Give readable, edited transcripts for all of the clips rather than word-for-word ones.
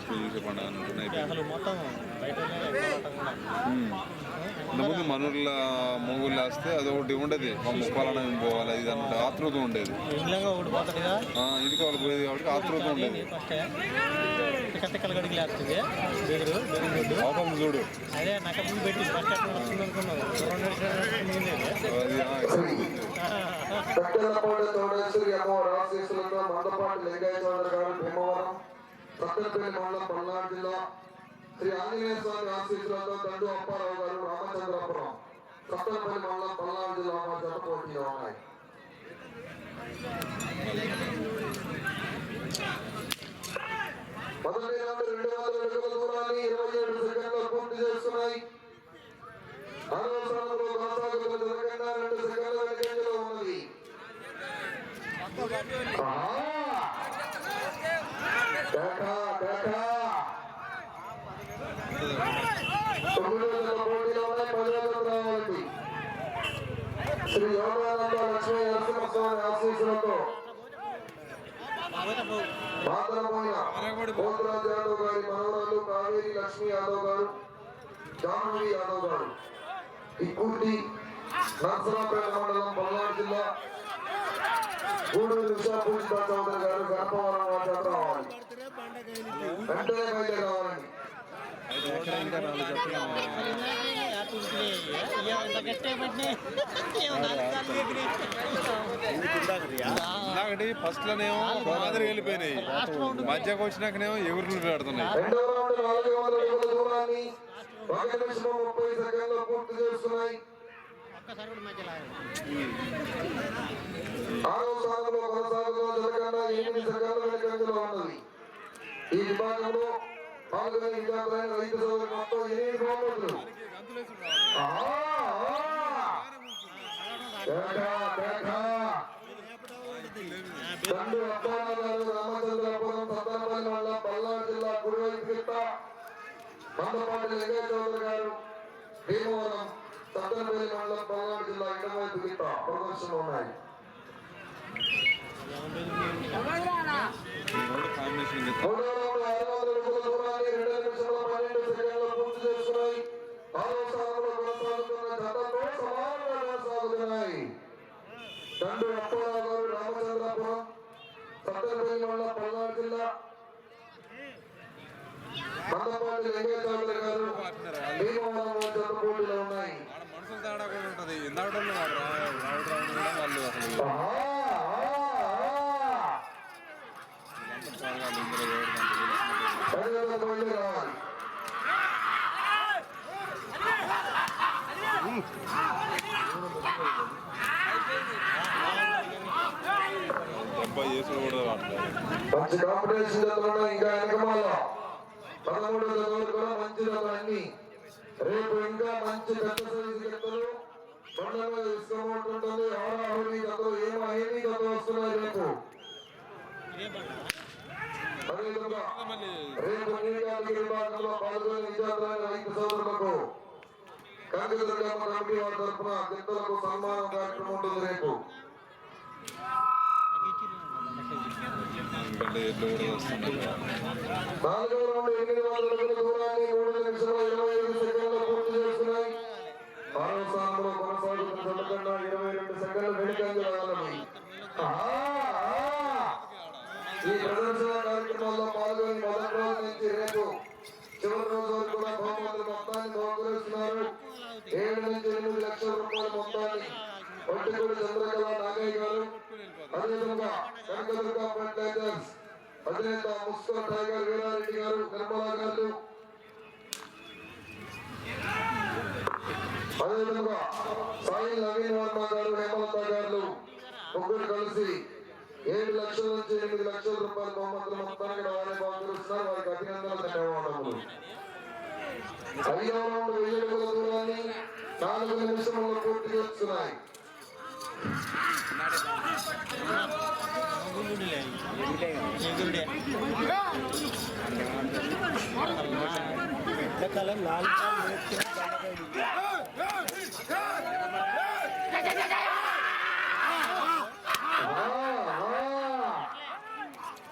చూసే పండుగ అనుకున్నా. అసలు మొత్తం బయట ఇంతకుముందు మనూర్ల మొగుళ్ళు వేస్తే అది ఒకటి ఉండేది, మా ముప్పాలన పోవాలి ఇది అన్నట్టు ఆతృత ఉండేది. ఇంటికి వాళ్ళు పోయేది కాబట్టి ఆతృత ఉండేది. చూడు అదే నాకు ముందు పెట్టి సత్తెనపల్లి మండలం పల్నాడు జిల్లా శ్రీ ఆంజనేయ స్వామి ఆశీస్సులతో దండు అప్పారావు గారు రామచంద్రాపురం సత్తెనపల్లి మండలం పల్నాడు జిల్లా మా జత పోటీలో ఉన్నాయి. మొదటి రౌండ్ 200 అడుగుల దూరాన్ని 27 సెకండ్లు పూర్తి చేస్తున్నాయి. ఆరవ స్థానంలో కొనసాగుతున్న జనగణ 2 సెకండ్ల వెనుకంజలో ఉన్నది. శ్రీ యోగానంద లక్ష్మీ నరసింహస్వామి ఆశీస్సులతో పోతురాజు యాదవ్ గారి మనవరాలు కావేరి లక్ష్మీ యాదవ్ గారు, జాహ్నవి యాదవ్ గారు ఇక్కుర్తి నర్సరాపేట మండలం పల్నాడు జిల్లా గూడూరు ఉషా పూజితా చౌదరి గారు గర్భవరం వాచారు రావాలి. వెంటనే బయట రావాలండి. ఫస్ట్ లోనేమో మాదిరి వెళ్ళిపోయినాయి, మధ్యకు వచ్చినాకనేమో ఎవరు పెడుతున్నాయి. రెండవ రౌండ్ 400 అడుగుల దూరాన్ని 1 నిమిషం 30 సెకండ్లు పూర్తి చేస్తున్నాయి. ఆరవ స్థానంలో కొనసాగుతున్న జనగణ 8 సెకండ్ల వెనుకంజలో ఉన్నది. ఈ విభాగంలో పాల్గొనే విద్యార్థులైన రైతు సోదరులు మొత్తం 8 బహుమతులు. దండు అప్పారావు గారు రామచంద్రాపురం సత్తెనపల్లి మండలం పల్నాడు జిల్లా కుడివైపు గిట్ట, మందపాటి లింగయ్య చౌదరి గారు భీమవరం సత్తెనపల్లి మండలం పల్నాడు జిల్లా ఇడమవైపు గిట్ట ప్రదర్శనలు ఉన్నాయి. మూడో రౌండ్ 600 అడుగుల దూరాన్ని 2 నిమిషాల 12 సెకండ్లు పూర్తి చేస్తున్నాయి. ఆరవ స్థానంలో కొనసాగుతున్న జతతో సమానంగా కొనసాగుతున్నాయి. దండు అప్పారావు గారు రామచంద్రాపురం సత్తెనపల్లి మండలం పల్నాడు జిల్లా, మందపాటి లింగయ్య చౌదరి గారు భీమవరం జత పోటీలో ఉన్నాయి. మనుషులు తేడా కూడా ఉంటది. ఇందాక వాళ్ళు అసలు మంచి కాంపిటీషన్ జతలు ఇంకా వెనకమాల 13 జతలు కూడా మంచి జతలు అన్ని. రేపు ఇంకా మంచి పెద్ద సైజు జతలు బండ్ల మీద ఇసుకమంటుంటుంది. ఆరాహుని జతలు ఏమీ జతలు వస్తున్నాయి రేపు. అదేవిధంగా రేపు నీటికి విభాగంలో పాల్గొనే విద్యార్థులైన రైతు సోదరులకు కనకదుర్గమ్మ కమిటీ వారి తరఫున గిత్తలకు సన్మానం కార్యక్రమం ఉంటుంది రేపు. 4వ రౌండ్ 800 అడుగుల దూరాన్ని 3 నిమిషాల 25 సెకండ్లు పూర్తి చేస్తున్నాయి. 6వ స్థానంలో కొనసాగుతున్న జనగణ 22 సెకండ్ల వెనుకంజలో ఉన్నది. ఈ ప్రదర్శన కార్యక్రమాల్లో పాల్గొని మొదటి రోజు నుంచి రేపు చివరి రోజు వరకు కూడా బహుమతుల మొత్తాన్ని బహుకరిస్తున్నారు. 7 నుంచి 8 లక్షల రూపాయల మొత్తాన్ని ఒట్టిగూడి చంద్రకళ నాగయ్య గారు, అదేవిధంగా కనకదుర్గ ఫర్టిలైజర్స్ అధినేత ముస్కో టైగర్ వీరారెడ్డి గారు, నిర్మలా గారు, అదేవిధంగా సాయి నవీన్ వర్మ గారు, హేమలత గారు ముగ్గురు కలిసి 7 లక్షల నుంచి 8 లక్షల రూపాయల బహుమతుల మొత్తాన్ని వారే బహుకరిస్తున్నారు. వారికి అభినందనలు, ధన్యవాదములు. 5వ రౌండ్ 1000 అడుగుల దూరాన్ని 4 నిమిషంలో పూర్తి చేస్తున్నాయి.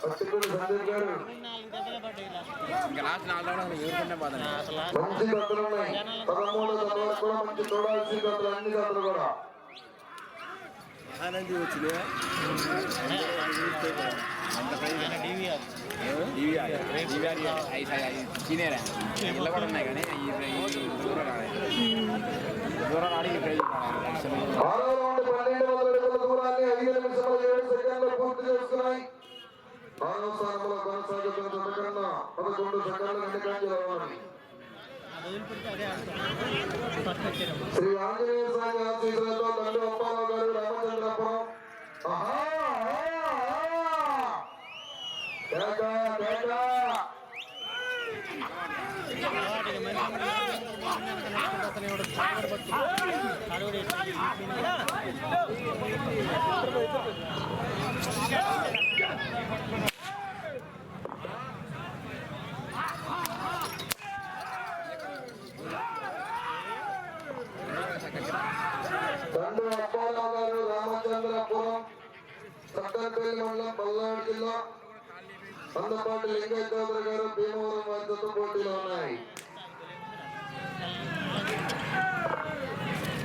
పట్టిపూడి సందీప్ గారు 4 దెబ్బలే పడ్డాయి ఇలా. ఇంకా లాస్ట్ 4 రౌండ్లు ఊరుకుంటే పోతాను. అసలు మంచి జతలు ఉన్నాయి. 13వ జత వరకు కూడా మంచి చూడాల్సిన జతలు అన్ని జతలు కూడా ఆనంది వచ్చింది చినేరా ఇళ్ళ కూడా ఉన్నాయి కానీ దూరం ఆడికి ప్రైజ్ ఆరో రౌండ్ 1200 అడుగుల దూరాన్ని 5 నిమిషాల 7 సెకండ్లు పూర్తి చేసుకున్నాయి. 4వ స్థానంలో కొనసాగుతున్న జత కన్నా 11 సెకండ్ల వెనుకంజలో ఉన్నది. శ్రీ ఆంజనేయ స్వామి ఆశీస్సులతో తండ్రి అప్పారావు గారు రామచంద్రపురం. ఆహా, కేక, కేక. తండ్రి అప్పారావు గారు రామచంద్రపురం, సత్తెనపల్లి మండలం, పల్నాడు జిల్లా. మందపాటి లింగయ్య చౌదరి గారు భీమవరం వారితో పోటీలో ఉన్నాయి.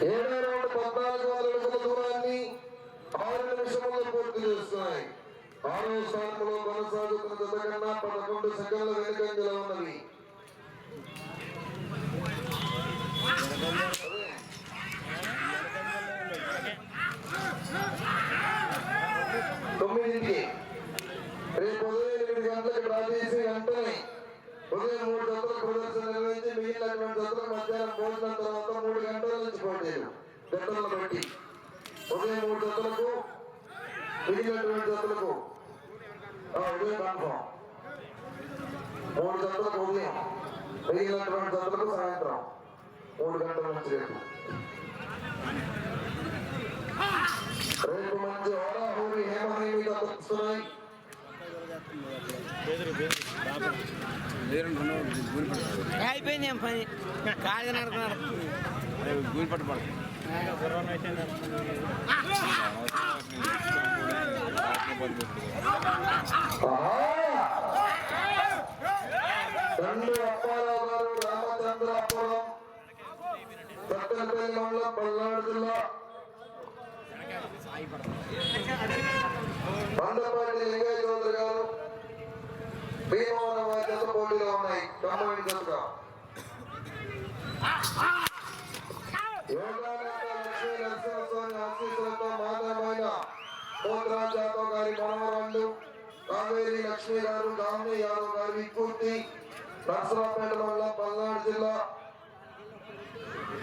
7వ రౌండ్ 1400 అడుగుల దూరాన్ని 6 నిమిషంలో పూర్తి చేస్తున్నాయి. 6వ స్థానంలో కొనసాగుతున్న జత కన్నా 11 సెకండ్ల వెనుకంజలో ఉన్నది. తొమ్మిదింటికి రేపు ఉదయం 8 గంటలకు డ్రా చేసి వెంటనే ఉదయం 3 జతల ప్రదర్శన నిర్వహించి మిగిలినటువంటి జతలకు మధ్యాహ్నం భోజనం తర్వాత 3 గంటల నుంచి పోటీలు జతలను బట్టి ఉదయం 3 జతలకు మిగిలినటువంటి జతలకు ఉదయం కన్ఫామ్ 3 జతలకు ఉదయం మిగిలినటువంటి జతలకు సాయంత్రం 3 గంటల నుంచి రేపు మంచి హోరాహోరీ హేమహేమిగా తప్పుతున్నాయి. అయిపోయింది ఏం పని కాదు నడుకున్నాడు గూలి పట్టు పడుతుంది తండ్రి అప్పారావు గారు రామచంద్రపురం, సత్తెనపల్లి మండలం, పల్నాడు జిల్లా. మందపాటి లింగయ్య చౌదరి గారు భీమవరం వారి జత పోటీలో ఉన్నాయి. కమ్మడి జతగా యోగానంద లక్ష్మీ నరసింహస్వామి ఆశీస్సులతో మాధవమైన పోతరాజ్ యాదవ్ గారి మనవరాళ్ళు కావేరి లక్ష్మి గారు, గాంధీ యాదవ్ గారి వికూర్తి, నర్సరాపేట మండలం, పల్నాడు జిల్లా.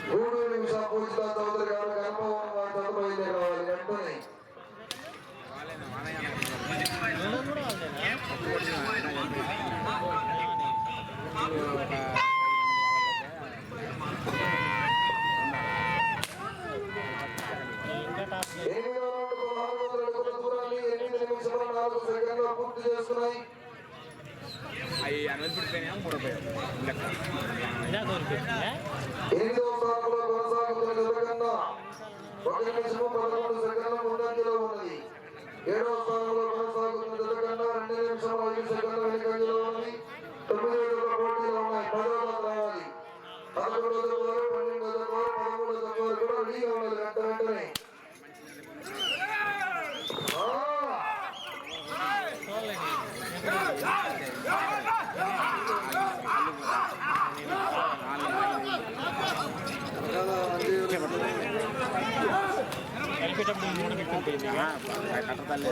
గూడూరు విషా పూజిత చౌదరి గారు గర్భవరం వారి జత బయలుదేరాలి వెంటనే. పూర్తి చేస్తున్నాయి. అవి అనుమతిపడిపోయినా మూడోపోయాం 8వ స్థానంలో కొనసాగుతున్న జత కన్నా 1 నిమిషము 11 సెకండ్ల ముందంజలో ఉన్నది. 7వ స్థానంలో కొనసాగుతున్న జత కన్నా 2 నిమిషముల 5 సెకండ్ల వెనుకంజలో ఉన్నది. 9 జతల పోటీలో ఉన్నాయి. 10వ జత రావాలి. 11వ జత వారు, 12వ జత వారు, 13వ జత వారు కూడా రెడీగా ఉండాలి వెంటనే. కలిపేటప్పుడు మూడు పెట్టుకుంటుంది కట్టతల్లే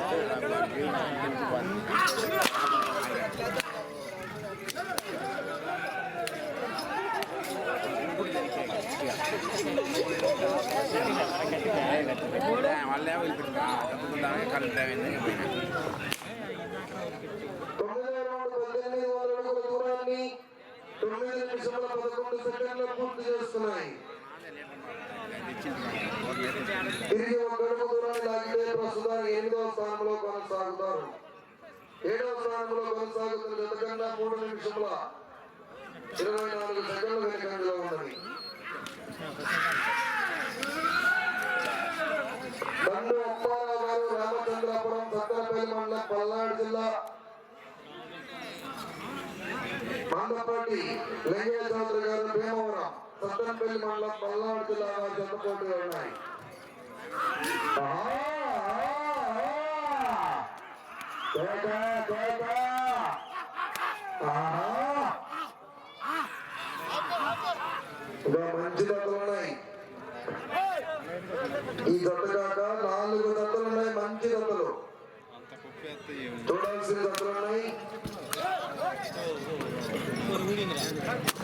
వాళ్ళే వెళ్ళిపెట్టిందా కట్టుకుందా కలిపి 9 నిమిషముల 11 సెకండ్లు పూర్తి చేస్తున్నాయి. తిరిగి 1 అడుగు దూరాన్ని లాగితే ప్రస్తుతం 8వ స్థానంలో కొనసాగుతారు. 7వ స్థానంలో కొనసాగుతున్న జత కన్నా 3 నిమిషముల 24 సెకండ్ల వెనుకంజలో ఉన్నది. తండ్రి అప్పారావు గారు రామచంద్రపురం, సత్తెనపల్లి మండలం, పల్నాడు జిల్లా. మందపాటి లింగయ్య చౌదరి గారు భీమవరం సత్తెనపల్లి మండలం పల్నాడు జిల్లా వారి జత పోటీలు ఉన్నాయి. ఇంకా మంచి జతలు ఉన్నాయి. ఈ జత కాక 4 జతలు ఉన్నాయి. మంచి జతలు చూడాల్సిన జతలు ఉన్నాయి.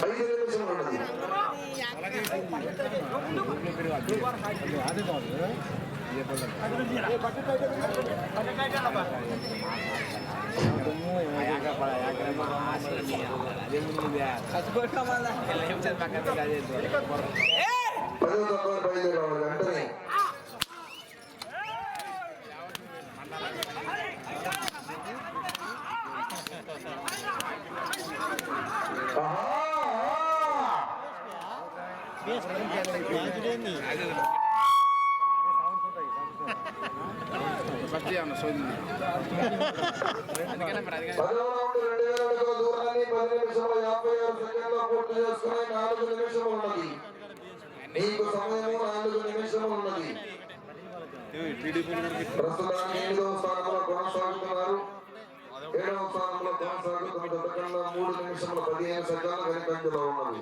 5 నిమిషం ఉన్నది. బయలుదేరావాలి వెంటనే. దూరాన్ని 10 నిమిషముల 56 సెకండ్ల పూర్తి చేసుకుని 4 నిమిషములు ఉన్నది. నీకు సమయము 4 నిమిషములు ఉన్నది. ప్రస్తుతానికి 8వ స్థానంలో కొనసాగుతున్నారు. 7వ స్థానంలో కొనసాగుతున్న జతకన్నా 3 నిమిషముల 15 సెకండ్ల వెనుకంజలో ఉన్నది.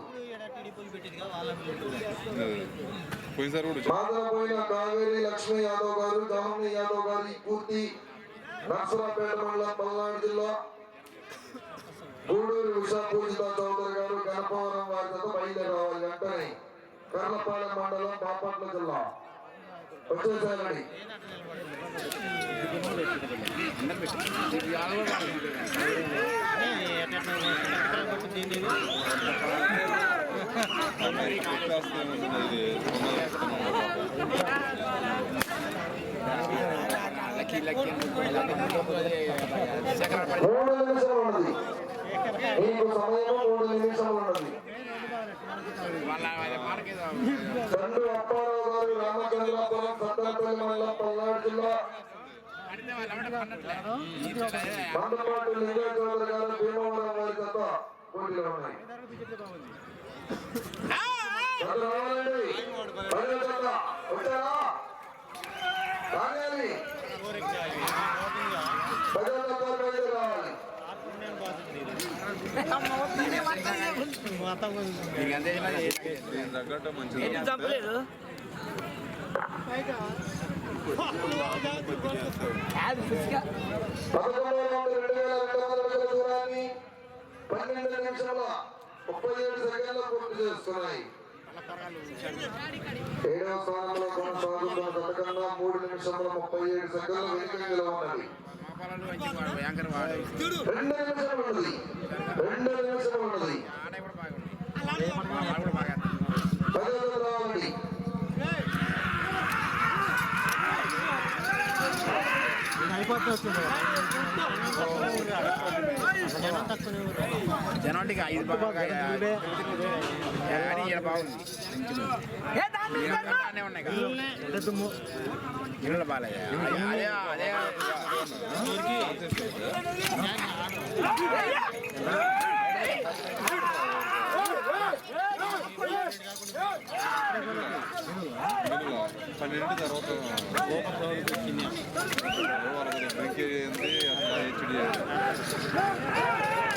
మాదరపోయిన కావేరి లక్ష్మీ యాదవ్ గారు, జాహ్నవి యాదవ్ గారి పూర్తి నర్సరాపేట మండలం పల్నాడు జిల్లా. గూడూరు ఉషా పూజిత చౌదరి గారు గణపవరం వారి జత బయలుదేరావాలి వెంటనే. కర్లపాలెం మండలం బాపట్ల జిల్లా వచ్చేసారండి. మూడు నిమిషాలు ఉన్నది. నీకు సమయం 3 నిమిషాలు ఉన్నది. చంద్రు అప్పారావు గారు రామచంద్రాపురం సత్తెనపల్లి మండలం పల్నాడు జిల్లా. మందపాటి లింగయ్య చౌదరి గారు భీమవరం వారి జత పోటీలో ఉన్నాయి. రావాలండి. వచ్చారా రాగాలి. 10వ జత బయలుదేరాలి. తగ్గట్టు మంచిది. 11 నుండి 2200 దూరాన్ని 12 నిమిషముల 37 సెకండ్ల పూర్తి చేస్తున్నాయి. 7వ స్థానంలో కొనసాగుతున్న జతకన్నా 3 నిమిషముల 37 సెకండ్ల వెనుకంజలో ఉన్నది. 2 నిమిషములు ఉన్నది. 2 నిమిషములు ఉన్నది. 10వ రావాలి. జనానికి 5 బాగుంది. ఇళ్ళు బాలయ్య అదే పన్నెండు తర్వాత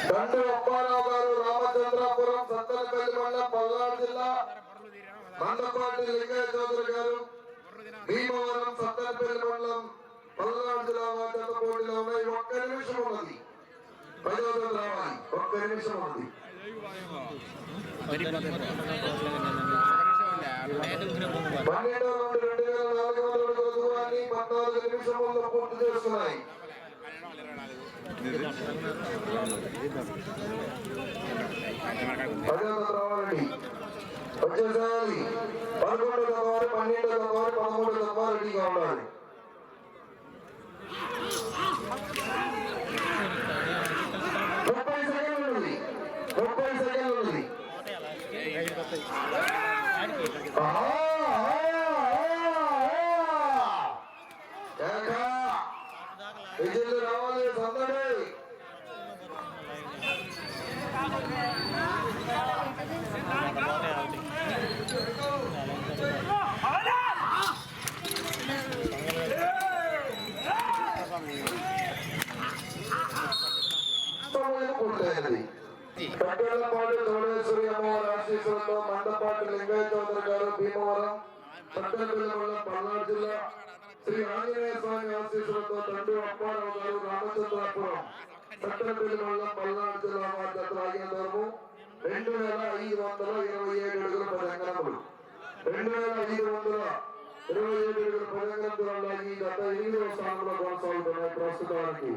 చంద్రు అప్పారావు గారు రామచంద్రాపురం సత్తెనపల్లి మండలం పల్నాడు జిల్లా. మందపాటి లింగయ్య చౌదరి గారు భీమవరం సత్తెనపల్లి మండలం పల్నాడు జిల్లా వారి జత పోటీలో ఉన్నాయి. 1 నిమిషం ఉన్నది. 10వ జత రావాలి. 1 నిమిషం ఉన్నది. 12 నుండి 2400 దూరాన్ని 14 నిమిషముల్లో పూర్తి చేస్తున్నాయి. 10వ జత రావాలండి. వచ్చేసారి 11వ జత వారు, 12వ జత వారు, 13వ జత వారు రెడీగా ఉండాలి. 30 సెకండ్లు ఉన్నది. 30 సెకండ్లు ఉన్నది. విజయ్ రావాలి. సందడి ధర్మవరం సత్తెనపల్లి మండలం పల్నాడు జిల్లా శ్రీ ఆంజనేయ స్వామి ఆశీస్సులతో తండ్రి అప్పారావు గారు రామచంద్రాపురం సత్తెనపల్లి మండలం పల్నాడు జిల్లా వారి జత లాగిన దూరము 2527 అడుగుల 10 అంగుళములు. 2527 అడుగుల 10 అంగుళం దూరం లాగి ఈ జత 8వ స్థానంలో కొనసాగుతున్నాయి ప్రస్తుతానికి.